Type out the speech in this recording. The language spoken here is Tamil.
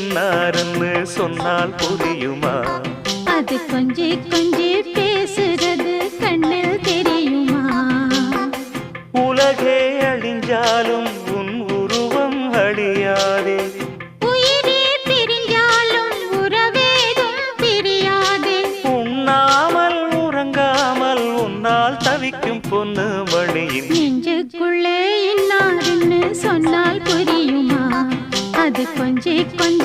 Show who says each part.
Speaker 1: இன்னாருன்னு சொன்னால் புரியுமா?
Speaker 2: அது கொஞ்சி கொஞ்சி பேசுறது கண்ணில் தெரியுமா?
Speaker 1: உலகே அழிஞ்சாலும் உன் உருவம் அழியாதே.
Speaker 2: உயிரே பிரிஞ்சாலும் உறவேதும் பிரியாதே.
Speaker 1: உண்ணாமல் உறங்காமல் உன்னால் தவிக்கும் பொண்ணு மணியின்
Speaker 2: நெஞ்சுக்குள்ளே இன்னாருன்னு சொன்னால் புரியுமா? அது கொஞ்சி கொஞ்சி